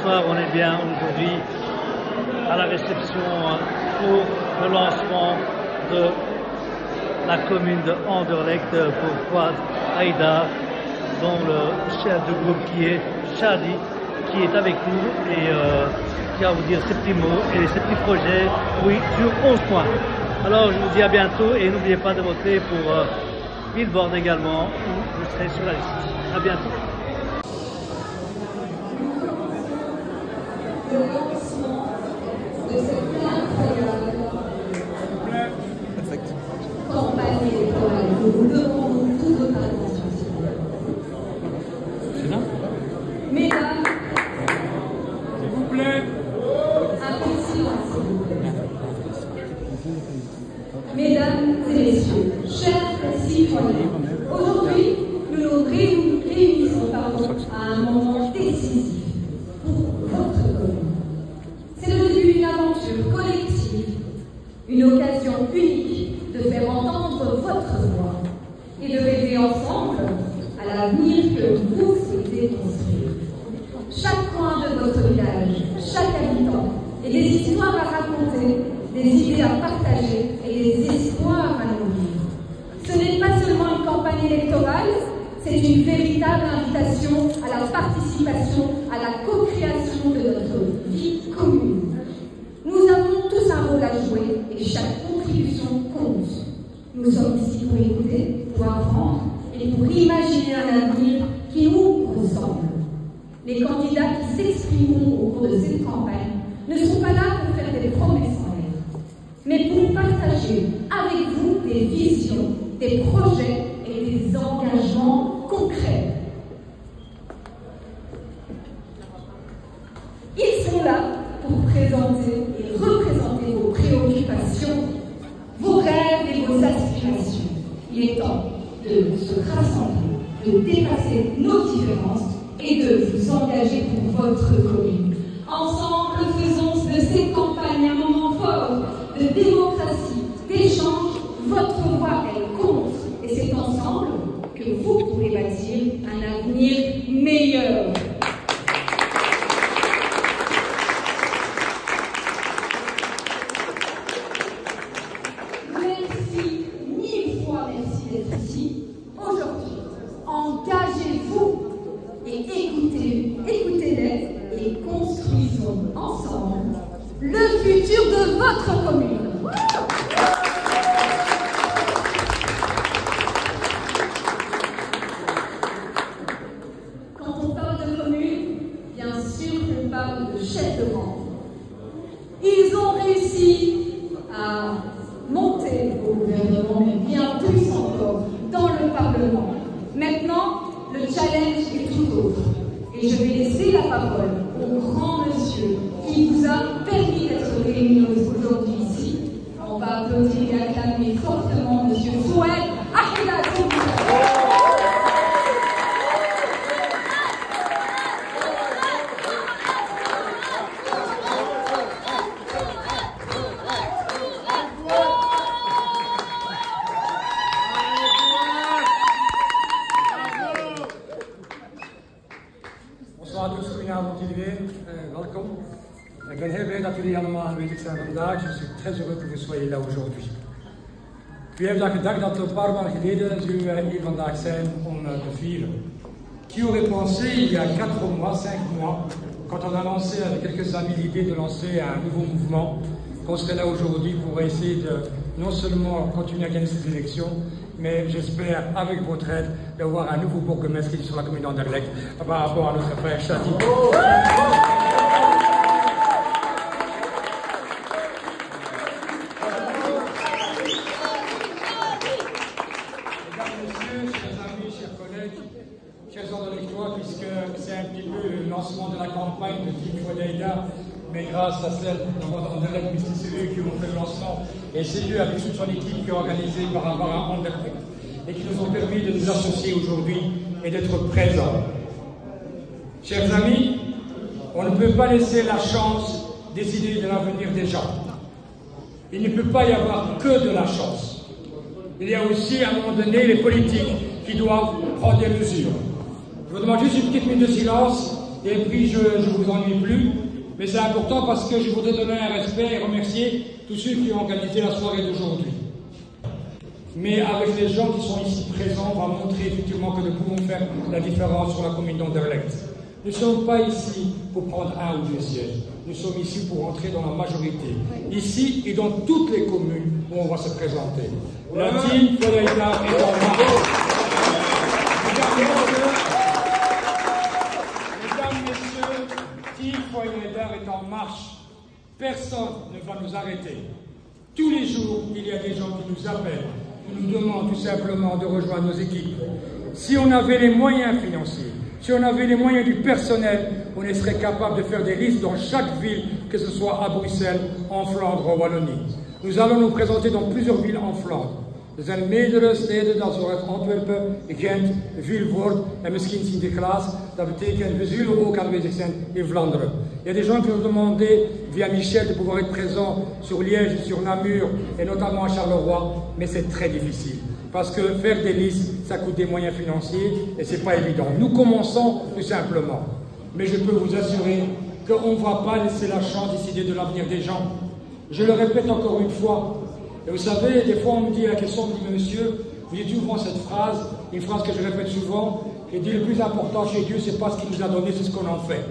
Bonsoir, on est bien aujourd'hui à la réception pour le lancement de la commune de Anderlecht pour Fouad Haïdar, dont le chef de groupe qui est Shadi, qui est avec nous et qui va vous dire ses petits mots et ses petits projets, oui, sur 11 points. Alors je vous dis à bientôt et n'oubliez pas de voter pour Billboard également, où vous serez sur la liste. À bientôt. Le lancement de cette incroyable campagne électorale. Nous vous demandons toute votre attention. C'est là ? Mesdames, s'il vous plaît. un peu de silence, s'il vous plaît. Mesdames et messieurs, chers citoyens, aujourd'hui, nous nous réunissons à un moment décisif pour votre commune. C'est le début d'une aventure collective, une occasion unique de faire entendre votre voix et de rêver ensemble à l'avenir que vous souhaitez construire. Chaque coin de votre village, chaque habitant, et des histoires à raconter, des idées à partager et des espoirs à nourrir. Ce n'est pas seulement une campagne électorale, c'est une véritable invitation à la participation, à la co-création de notre vie commune. Nous avons tous un rôle à jouer et chaque contribution compte. Nous sommes ici pour écouter, pour apprendre et pour imaginer un avenir qui nous ressemble. Les candidats qui s'exprimeront au cours de cette campagne ne sont pas là pour faire des promesses en l'air, mais pour partager avec vous des visions, des projets et des engagements concrets. Ils sont là pour présenter et représenter vos préoccupations, vos rêves et vos aspirations. Il est temps de se rassembler, de dépasser nos différences et de vous engager pour votre commune. Ensemble, faisons de cette campagne un moment fort de démocratie, d'échange. Votre voix, elle compte. Et c'est ensemble que vous pourrez bâtir un avenir meilleur. Merci, mille fois merci d'être ici. Aujourd'hui, engagez-vous et écoutez-les et construisons ensemble le futur de votre commune. Quand on parle de commune, bien sûr qu'on parle de chefs de rang. Ils ont réussi à monter au gouvernement, mais bien plus encore dans le Parlement. Maintenant, le challenge est tout autre. Et je vais laisser la parole au grand monsieur qui vous a permis d'être réunis aujourd'hui ici. On va applaudir et acclamer fortement monsieur Fouad Haïdar. Bonsoir à tous, goedenavond iedereen, welkom. Ik ben heel blij dat jullie allemaal aanwezig zijn vandaag. Je suis très heureux que vous soyez là aujourd'hui. Wie heeft dat gedacht dat een paar maanden geleden zullen wij hier vandaag zijn om te vieren? Qui aurait pensé il y a 4 mois, 5 mois, quand on a lancé avec quelques amis l'idée de lancer un nouveau mouvement, qu'on serait là aujourd'hui pour essayer de non seulement continuer à gagner ces élections, mais j'espère, avec votre aide, d'avoir un nouveau bourgmestre sur la commune d'Anderlecht par rapport à notre frère Shadi. Mesdames, Messieurs, chers amis, chers collègues, chers Anderlechtois, puisque c'est un petit peu le lancement de la campagne de Team Fouad Haïdar, mais grâce à celle d'Anderlecht, puisque c'est eux qui ont fait le lancement, et c'est eux avec toute son équipe qui ont organisé par rapport à Anderlecht, et qui nous ont permis de nous associer aujourd'hui et d'être présents. Chers amis, on ne peut pas laisser la chance décider de l'avenir des gens. Il ne peut pas y avoir que de la chance. Il y a aussi à un moment donné les politiques qui doivent prendre des mesures. Je vous demande juste une petite minute de silence et puis je ne vous ennuie plus. Mais c'est important parce que je voudrais donner un respect et remercier tous ceux qui ont organisé la soirée d'aujourd'hui. Mais avec les gens qui sont ici présents, on va montrer effectivement que nous pouvons faire la différence sur la commune d'Anderlecht. Nous ne sommes pas ici pour prendre 1 ou 2 sièges. Nous sommes ici pour entrer dans la majorité. Ici et dans toutes les communes où on va se présenter. La team Fodaïda est en marche. Mesdames, Messieurs, team Fodaïda est en marche. Personne ne va nous arrêter. Tous les jours, il y a des gens qui nous appellent, qui nous demandent tout simplement de rejoindre nos équipes. Si on avait les moyens financiers, si on avait les moyens du personnel, on serait capable de faire des listes dans chaque ville, que ce soit à Bruxelles, en Flandre, en Wallonie. Nous allons nous présenter dans plusieurs villes en Flandre. Er zijn meerdere steden, zoals Antwerpen, Gent, Vilvoorde en misschien Sinterklaas. Dat betekent, we zullen ook aanwezig zijn in Vlaanderen. Il y a des gens qui nous ont demandé, via Michel, de pouvoir être présent sur Liège, sur Namur et notamment à Charleroi, mais c'est très difficile. Parce que faire des listes, ça coûte des moyens financiers et c'est pas évident. Nous commençons tout simplement. Mais je peux vous assurer qu'on ne va pas laisser la chance décider de l'avenir des gens. Je le répète encore une fois. Et vous savez, des fois on me dit la question, on me dit, mais monsieur, vous dites souvent cette phrase, une phrase que je répète souvent, et dit le plus important chez Dieu, c'est pas ce qu'il nous a donné, c'est ce qu'on en fait.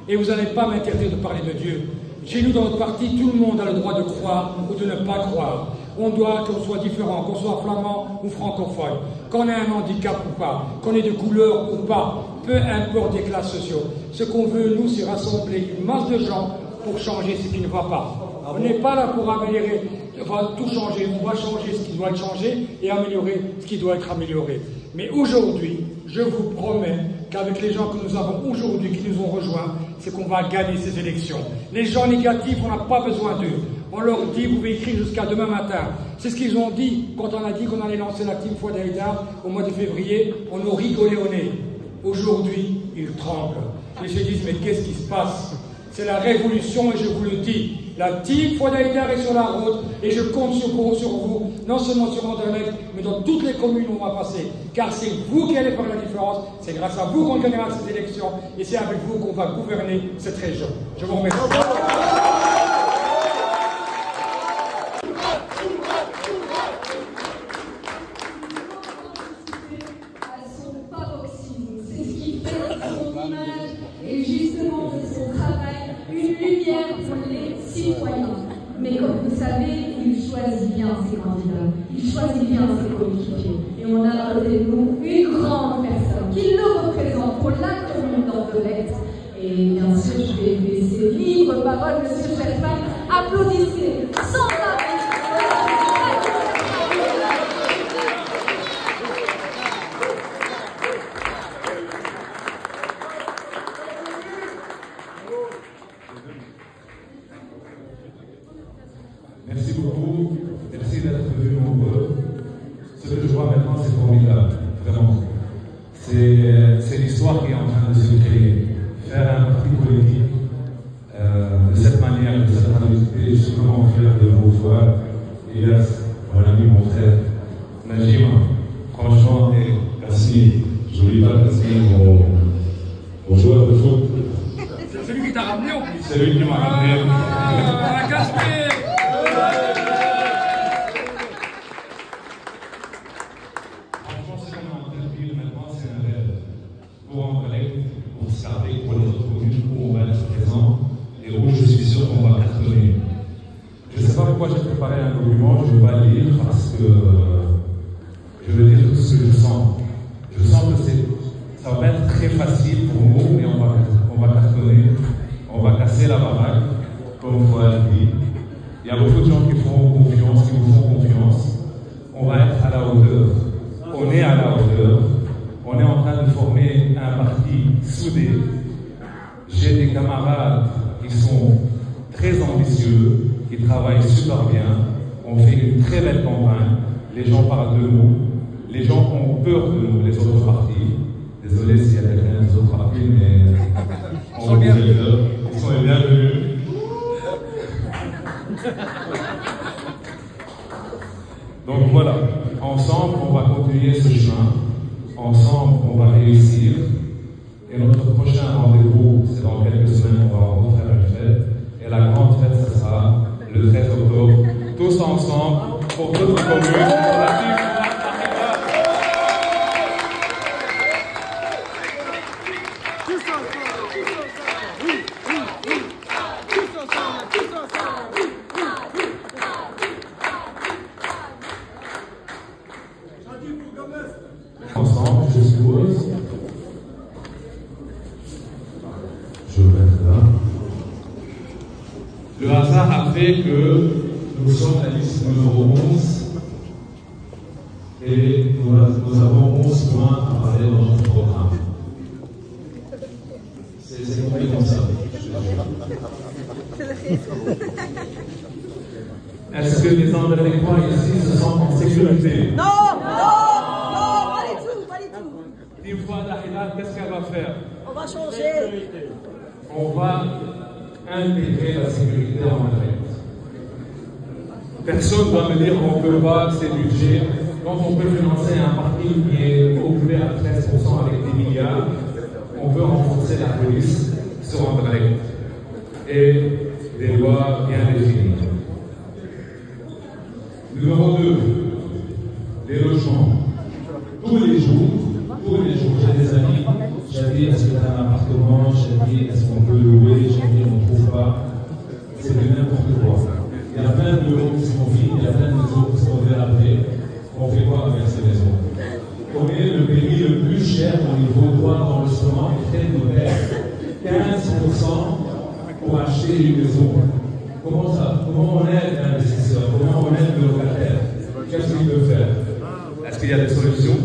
Et vous n'allez pas m'interdire de parler de Dieu. Chez nous, dans notre parti, tout le monde a le droit de croire ou de ne pas croire. On doit qu'on soit différent, qu'on soit flamand ou francophone, qu'on ait un handicap ou pas, qu'on ait de couleur ou pas, peu importe des classes sociaux. Ce qu'on veut, nous, c'est rassembler une masse de gens pour changer ce qui ne va pas. On n'est pas là pour améliorer, enfin, tout changer. On va changer ce qui doit être changé et améliorer ce qui doit être amélioré. Mais aujourd'hui, je vous promets qu'avec les gens que nous avons aujourd'hui, qui nous ont rejoints, c'est qu'on va gagner ces élections. Les gens négatifs, on n'a pas besoin d'eux. On leur dit, vous pouvez écrire jusqu'à demain matin. C'est ce qu'ils ont dit quand on a dit qu'on allait lancer la team Fodaïda au mois de février. On nous rigolait au nez. Aujourd'hui, ils tremblent. Ils se disent, mais qu'est-ce qui se passe? C'est la révolution et je vous le dis. La team Fodaïda est sur la route et je compte sur vous, non seulement sur Anderlecht, mais dans toutes les communes où on va passer. Car c'est vous qui allez faire la différence, c'est grâce à vous qu'on gagnera cette élection et c'est avec vous qu'on va gouverner cette région. Je vous remercie. Mais comme vous savez, il choisit bien ses candidats, il choisit bien ses coéquipiers. Et on a à côté de nous une grande personne qui le représente pour la commune d'Anderlecht. Et bien sûr, je vais vous laisser libre parole, monsieur Sherpan. Applaudissez sans arrêt. Merci beaucoup, merci d'être venus nombreux. Ce que je vois maintenant, c'est formidable, vraiment. C'est l'histoire qui est en train de se créer. Faire un parti politique de cette manière, de cette majorité, je suis vraiment fier de vous voir. Elias, mon ami, mon frère, Najim, franchement, et Kasmi, je n'oublie pas Kasmi, mon joueur de foot. C'est celui qui t'a ramené en plus. C'est lui qui m'a ramené. Ah, Kasmi! Pour les autres communes où on va être présent et où je suis sûr qu'on va cartonner. Je ne sais pas pourquoi j'ai préparé un document, je ne vais pas le lire parce que je veux dire tout ce que je sens. Je sens que ça va pas être très facile pour nous, mais on va cartonner, on va casser la baraque, comme vous l'avez dit. Il y a beaucoup de gens qui font confiance, qui nous font confiance. On va être à la hauteur. On est à la hauteur. On est en train de former un parti soudé. J'ai des camarades qui sont très ambitieux, qui travaillent super bien. On fait une très belle campagne. Les gens parlent de nous. Les gens ont peur de nous, les autres partis. Désolé s'il y a quelqu'un des autres partis, mais on sont bienvenus. Ils sont les bienvenus. Donc voilà, ensemble, on va continuer ce chemin. Ensemble, on va réussir. Et notre notre prochain rendez-vous, c'est dans quelques semaines, on va encore faire une fête. Et la grande fête, ce sera le 13 octobre, tous ensemble, pour toute la commune, pour la team. Ensemble, je suppose. Je vais mettre là. Le hasard a fait que nous sommes à la liste numéro 11 et nous avons 11 points à parler dans notre programme. C'est compris comme ça. Est-ce que les Andrécois ici se sentent en sécurité? Non, pas du tout, pas du tout. Une fois d'Ahila, qu'est-ce qu'elle va faire? On va changer. On va intégrer la sécurité en André. Personne ne doit me dire qu'on ne peut pas ces budgets. Quand on peut financer un parti qui est occupé à 13% avec des milliards, on peut renforcer la police sur André et des lois bien définies. Numéro 2, les logements. Tous les jours, j'ai des amis, j'ai dit est-ce que tu as un appartement, j'ai dit est-ce qu'on peut louer, j'ai dit on ne trouve pas. C'est du n'importe quoi. Il y a plein de maisons qui sont vides, il y a plein de maisons qui sont délabrées. On fait quoi avec ces maisons? On est le pays le plus cher au niveau droit d'enregistrement et très notaire. 15% pour acheter une maison. Comment ça? Comment on aide l'investisseur? Comment on aide le locataire? Qu'est-ce qu'il peut faire? Est-ce qu'il y a des solutions?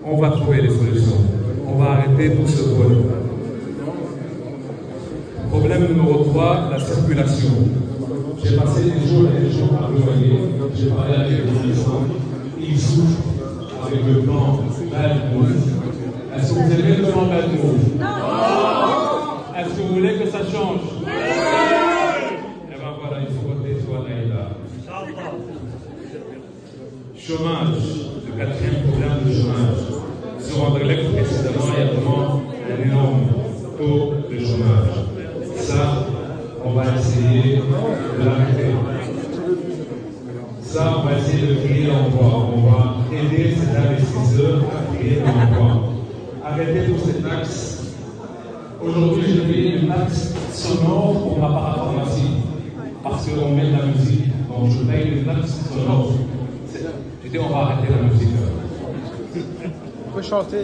On va trouver des solutions. On va arrêter tout ce vol. Problème numéro 3, la circulation. J'ai passé des jours et des jours à le loyer. J'ai parlé avec les gens. Ils souffrent avec le plan Bad Move. Est-ce que vous aimez le plan Bad Move? Non! Est-ce que vous voulez que ça change? Oui! Eh bien voilà, il faut voter soit là. Chômage, le 4e problème de chômage. Sur Anderlecht, précisément, il y a vraiment un énorme taux de chômage. Ça, on va essayer de l'arrêter. Ça, on va essayer de créer l'emploi. On va aider ces investisseurs à créer de l'emploi. Arrêtez toutes ces taxes. Aujourd'hui, je paye une taxe sonore pour ma parapharmacie. Parce qu'on met de la musique. Donc, je paye une taxe sonore. J'ai dit, on va arrêter la musique. On peut chanter.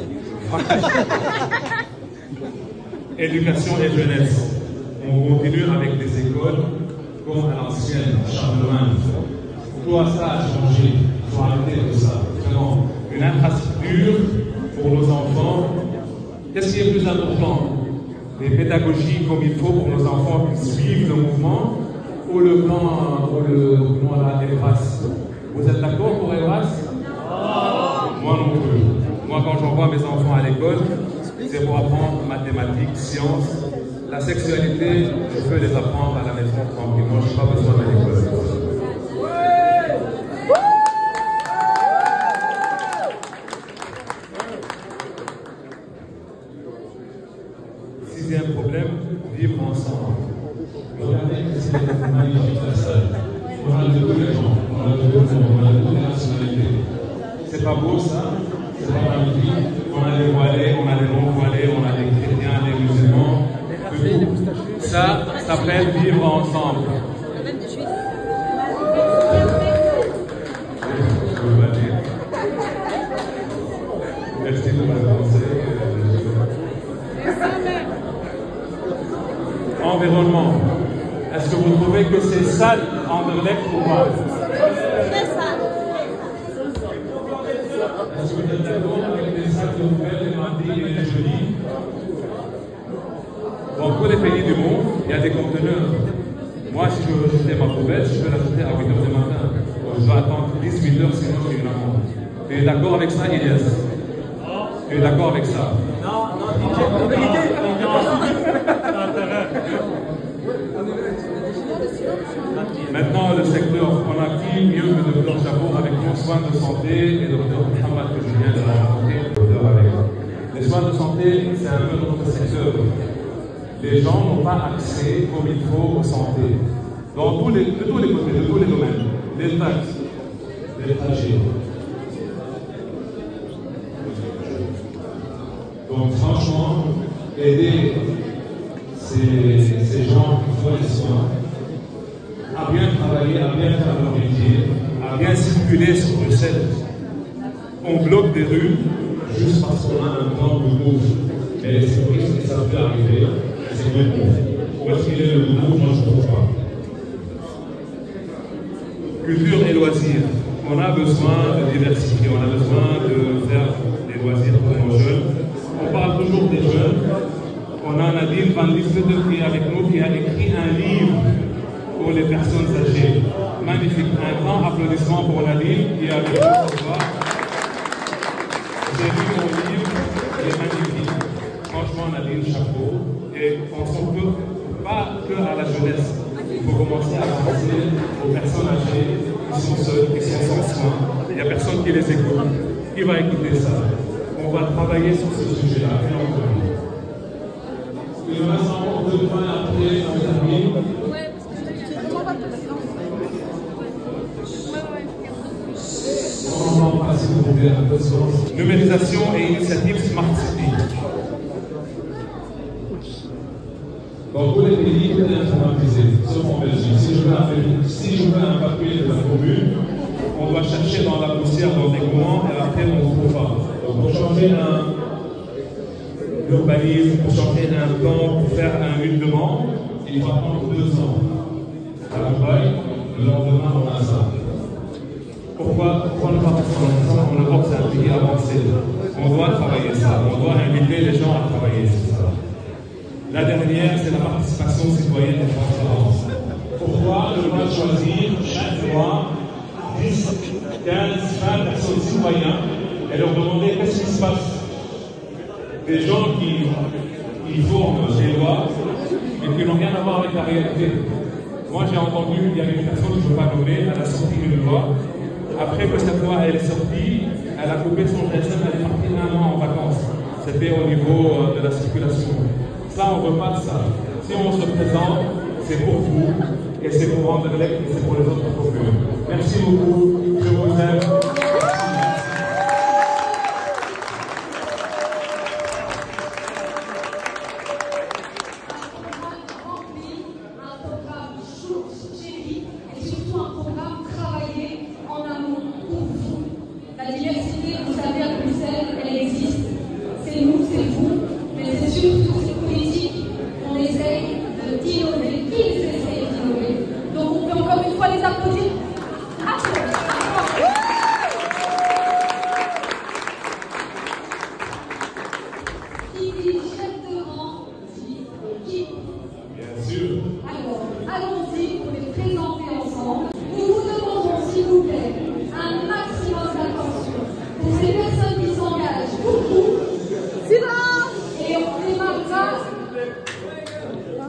Éducation et jeunesse. On continue avec des écoles comme à l'ancienne, Charlemagne. Tout ça a changé. Il faut arrêter tout ça. Vraiment, une infrastructure pour nos enfants. Qu'est-ce qui est plus important? Des pédagogies comme il faut pour nos enfants qui suivent le mouvement ou le plan, Evras. Vous êtes d'accord pour Evras? Moi non plus. Moi, quand j'envoie mes enfants à l'école, c'est pour apprendre mathématiques, sciences. La sexualité, je peux les apprendre à la maison tranquillement. Je n'ai pas besoin de l'école. Sixième problème, vivre ensemble. Regardez c'est magnifique la salle. On a de tous les gens, on a de tout le monde, on a de toutes les nationalités. C'est pas beau ça? C'est pas magnifique? On a des voilés, on a des non-voilés, on a des chrétiens, des musulmans. Ça s'appelle vivre ensemble. Merci de m'avancer. Environnement. Est-ce que vous trouvez que c'est sale Anderlecht ou pas? Très sale. Est-ce que vous êtes d'accord avec les sacs de poubelle, les mandilles et les jolies? Dans tous les pays du monde, il y a des conteneurs. Moi, si je veux jeter ma poubelle, je peux la jeter à 8h du matin. Donc, je dois attendre 18h, sinon je suis une amende. Tu es d'accord avec ça, Ilias? Tu es d'accord avec ça? Non, en vérité, Maintenant, le secteur, on a qui mieux que le Dr Chapeau avec nos soins de santé et le Dr Mohamed que je viens de rencontrer, avec les soins de santé. santé, c'est un peu notre secteur. Les gens n'ont pas accès comme il faut aux santé. De tous les côtés, de tous les domaines. Les taxes, les trajets. Donc franchement, aider ces gens qui font les soins à bien travailler, à bien faire leur métier, à bien circuler sur Bruxelles. On bloque des rues juste parce qu'on a un plan de gauche. Et c'est triste que ça peut arriver, c'est bien pour. Où est-ce qu'il est le gauche? Moi je ne trouve pas. Culture et loisirs. On a besoin de diversifier, on a besoin de faire des loisirs pour nos jeunes. On parle toujours des jeunes. On a Nadine Van Lisleter qui est avec nous, qui a écrit un livre pour les personnes âgées. Magnifique. Un grand applaudissement pour Nadine qui est avec nous ce soir. J'ai lu mon livre, il est magnifique. Franchement, Nadine, chapeau. Et on s'en peut pas que à la jeunesse. Il faut commencer à penser aux personnes âgées qui sont seules, qui sont sans soins. Il n'y a personne qui les écoute. Qui va écouter ça? On va travailler sur ce sujet-là. Il me reste encore 2 points après, on termine. Numérisation et initiative Smart City. Dans tous les pays, tout est informatisé, sauf en Belgique. Si je veux un papier de la commune, on doit chercher dans la poussière, dans des courants, et après on ne trouve pas. Donc pour changer un urbanisme, pour changer un plan, pour faire une demande, il va prendre 2 ans. À Dubaï, le lendemain, on a ça. Pourquoi ne pas faire ça? En Europe, c'est un pays avancé. On doit travailler ça. On doit inviter les gens à travailler sur ça. La dernière, c'est la participation citoyenne et transparence. Pourquoi ne pas choisir chaque mois 10, 15, 20 personnes citoyens et leur demander qu'est-ce qui se passe? Des gens qui forment des lois mais qui n'ont rien à voir avec la réalité. Moi, j'ai entendu, il y avait une personne que je ne veux pas nommer, elle a sorti une loi. Après que cette loi elle est sortie, elle a coupé son GSM, elle est partie 1 mois en vacances. C'était au niveau de la circulation. Ça, on ne veut pas de ça. Si on se présente, c'est pour vous, et c'est pour Anderlecht, et c'est pour les autres communes. Merci beaucoup, je vous aime. La diversité, vous savez, à Bruxelles, elle existe. C'est nous, c'est vous, mais c'est surtout ces politiques qu'on essaye d'innover, qu'ils essayent d'innover. Donc on peut encore une fois les applaudir. Qui dit chef de rang dit équipe. Bien sûr. Alors, allons-y pour les présenter ensemble. Nous vous demandons, s'il vous plaît, un maximum d'attention pour ces personnes qui s'engagent beaucoup. Silence! Et on démarrera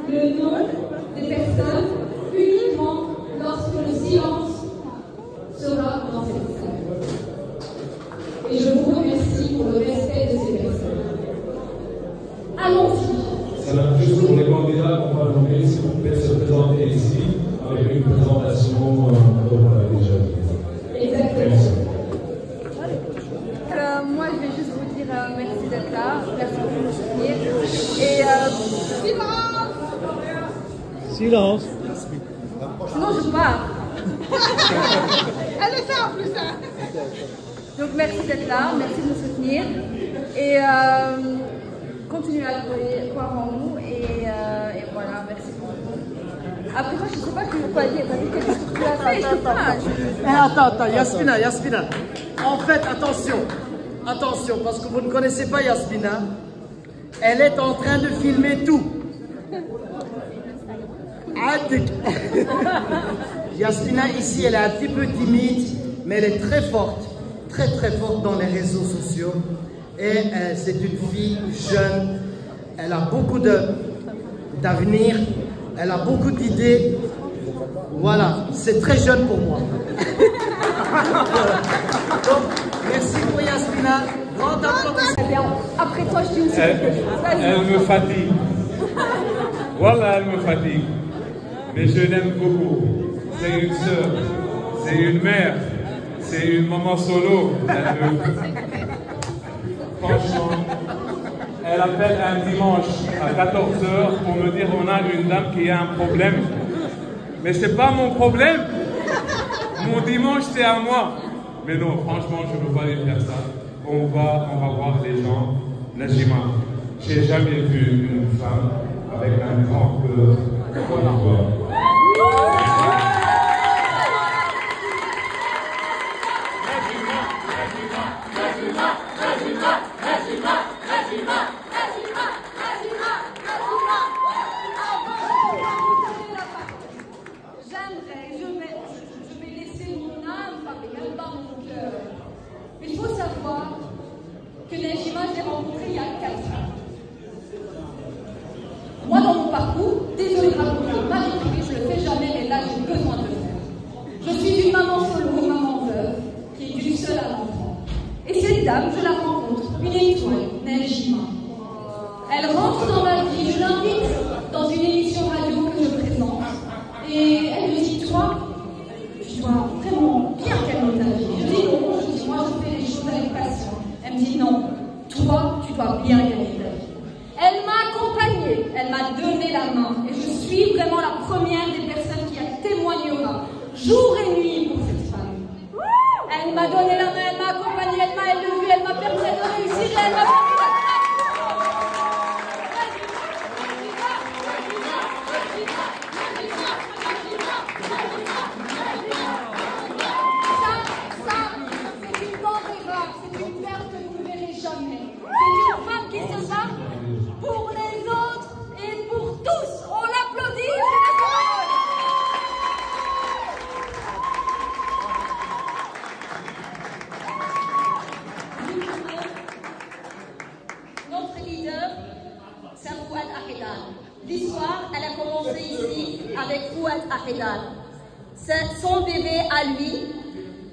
le nom des personnes uniquement lorsque le silence sera dans cette salle. Et je vous remercie pour le respect de ces personnes. Allons-y. Ça va juste pour les candidats qu'on va nommer, si vous pouvez se présenter ici avec une présentation déjà. Exactement. Moi, je vais juste vous dire merci d'être là, merci pour nous soutenir. Et Silence. sinon je pars. Elle est ça en plus, hein. Donc merci d'être là, merci de nous soutenir. Et continuez à croire en nous. Et voilà, merci beaucoup. Après moi, je ne sais pas quoi dire. T'as dit quelque chose que tu as fait, je sais pas. Attends, Yasmina. En fait, attention, parce que vous ne connaissez pas Yasmina. Elle est en train de filmer tout. Yasmina, ici, elle est un petit peu timide, mais elle est très forte dans les réseaux sociaux. Et c'est une fille jeune. Elle a beaucoup d'avenir. Elle a beaucoup d'idées. Voilà, c'est très jeune pour moi. Donc, merci pour Yasmina. Après toi, je dis aussi quelque chose. Elle me fatigue. Voilà, elle me fatigue. Mais je l'aime beaucoup. C'est une sœur, c'est une mère, c'est une maman solo. Franchement, elle appelle un dimanche à 14h pour me dire on a une dame qui a un problème. Mais c'est pas mon problème. Mon dimanche c'est à moi. Mais non, franchement, je ne peux pas lui faire ça. On va voir les gens. Najima, j'ai jamais vu une femme avec un grand cœur comme toi. Je vais laisser mon âme parler, même pas mon cœur. Mais il faut savoir que Najima, je l'ai rencontrée il y a 4 ans. Moi, dans mon parcours, désolée de raconter ma vie privée, je ne le fais jamais, mais là, j'ai besoin de le faire. Je suis une maman solo, une maman veuve, qui est d'une seule à l'enfant. Et cette dame, je la rencontre, une étoile, Najima. Elle rentre dans ma vie, je l'invite dans une émission radio que je présente. Et elle me dit, toi, tu dois vraiment bien gagner ta vie. Je dis non, je dis, moi, je fais les choses avec passion. Elle me dit, non, toi, tu dois bien gagner ta vie. Elle m'a accompagnée, elle m'a donné la main. Et je suis vraiment la première des personnes qui témoignera jour et nuit pour cette femme. Elle m'a donné la main, elle m'a accompagnée, elle m'a élevée, elle m'a permis de réussir, elle m'a permis de... Pour les autres et pour tous, on l'applaudit. Notre leader, c'est Fouad Ahedal. L'histoire, elle a commencé ici avec Fouad Ahedal. C'est son bébé à lui.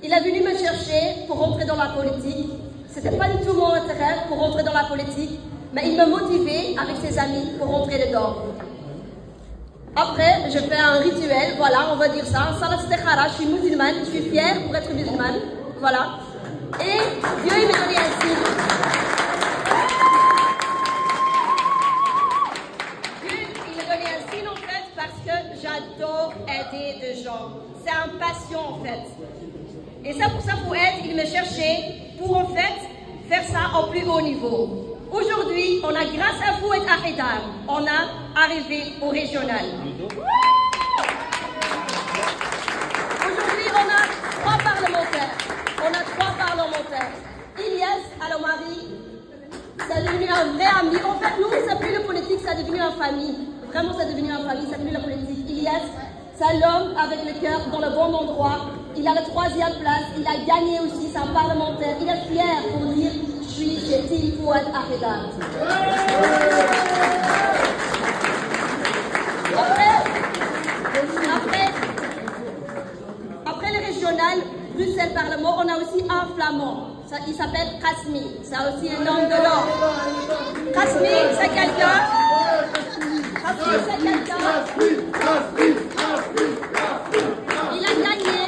Il est venu me chercher pour rentrer dans la politique. C'était pas du tout mon intérêt pour rentrer dans la politique. Mais il m'a motivé avec ses amis pour rentrer dedans. Après, je fais un rituel, voilà, on va dire ça, Salat Istikhara, je suis musulmane, je suis fière pour être musulmane, voilà. Et Dieu, il m'a donné un signe. Dieu, il m'a donné un signe en fait parce que j'adore aider des gens. C'est un passion en fait. Et ça, pour ça, Fouad, il me cherchait pour en fait faire ça au plus haut niveau. Aujourd'hui, on a, grâce à Fouad Ahedal, on a arrivé au régional. Aujourd'hui, on a 3 parlementaires. Ilyes Alomari, c'est devenu un vrai ami. En fait, nous, c'est plus la politique, c'est devenu une famille. Vraiment, c'est devenu une famille, c'est devenu la politique. Ilyes, c'est l'homme avec le cœur dans le bon endroit. Il a la 3e place, il a gagné aussi, c'est un parlementaire. Il est fier pour dire... Je suis chez Team Fouad Ahedal. Après le régional, Bruxelles Parlement, on a aussi un flamand. Ça, il s'appelle Kasmi. C'est aussi un homme de l'or. Kasmi, c'est quelqu'un. Il a gagné.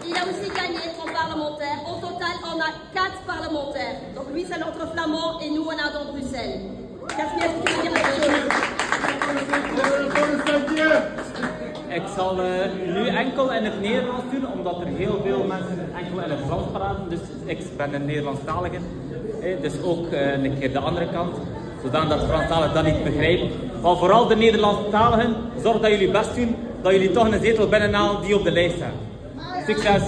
Il a aussi gagné son parlementaire. Au total, on a 4 parlementaires. Donc lui, c'est notre flamand et nous, on a dans Bruxelles. Kasmi, est-ce que tu veux dire quelque chose? Ik zal nu enkel in het Nederlands doen, omdat er heel veel mensen enkel in het Frans praten. Dus ik ben een Nederlandstalige. Dus ook een keer de andere kant. Zodat de Franstaligen dat niet begrijpen. Maar vooral de Nederlandstaligen, zorg dat jullie best doen. Dat jullie toch een zetel binnenhalen die op de lijst staan. Succes!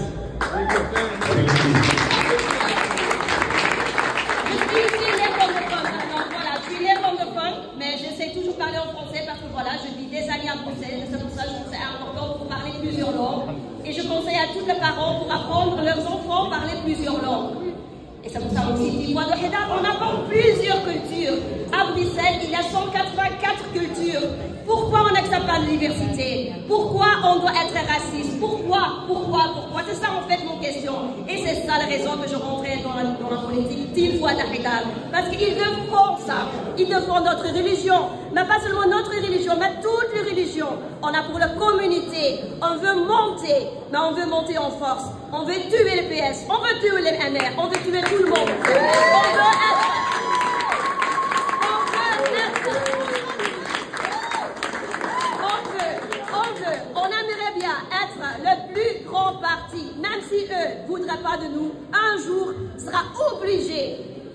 Mais j'essaie toujours de parler en français parce que voilà, je vis des années à Bruxelles, c'est pour ça que je trouve c'est important pour parler plusieurs langues. Et je conseille à tous les parents pour apprendre leurs enfants à parler plusieurs langues. Et c'est pour ça aussi, Fouad Ahedal, on apprend plusieurs cultures. À Bruxelles, il y a 184 cultures. Pourquoi on n'accepte pas de diversité? Pourquoi on doit être raciste? Pourquoi? C'est ça en fait mon question. Et c'est ça la raison que je rentrais dans la politique, Team Fouad Haïdar. Parce qu'ils défendent ça. Ils défendent notre religion. Mais pas seulement notre religion, mais toutes les religions. On a pour la communauté. On veut monter, mais on veut monter en force. On veut tuer les PS, on veut tuer les NR, on veut tuer tout le monde. On aimerait bien être le plus grand parti, même si eux ne voudraient pas de nous, un jour sera obligé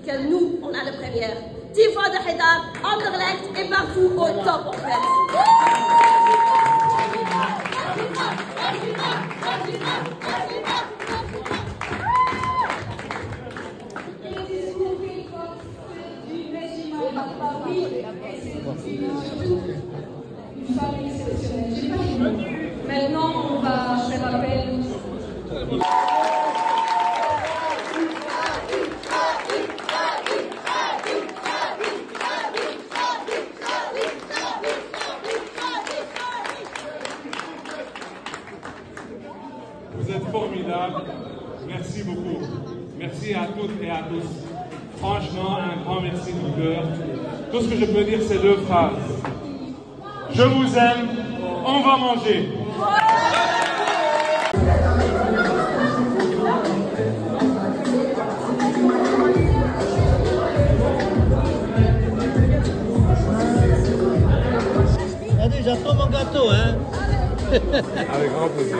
que nous, on a le premier. Team Fouad Haïdar, Anderlecht et partout au top en fait. Une femme exceptionnelle. J'ai pas fini. Maintenant, on va faire appel. Vous êtes formidables. Merci beaucoup. Merci à toutes et à tous. Franchement, un grand merci du cœur. Tout ce que je peux dire, c'est 2 phrases. Je vous aime, on va manger. Allez, j'attends mon gâteau, hein. Avec grand plaisir.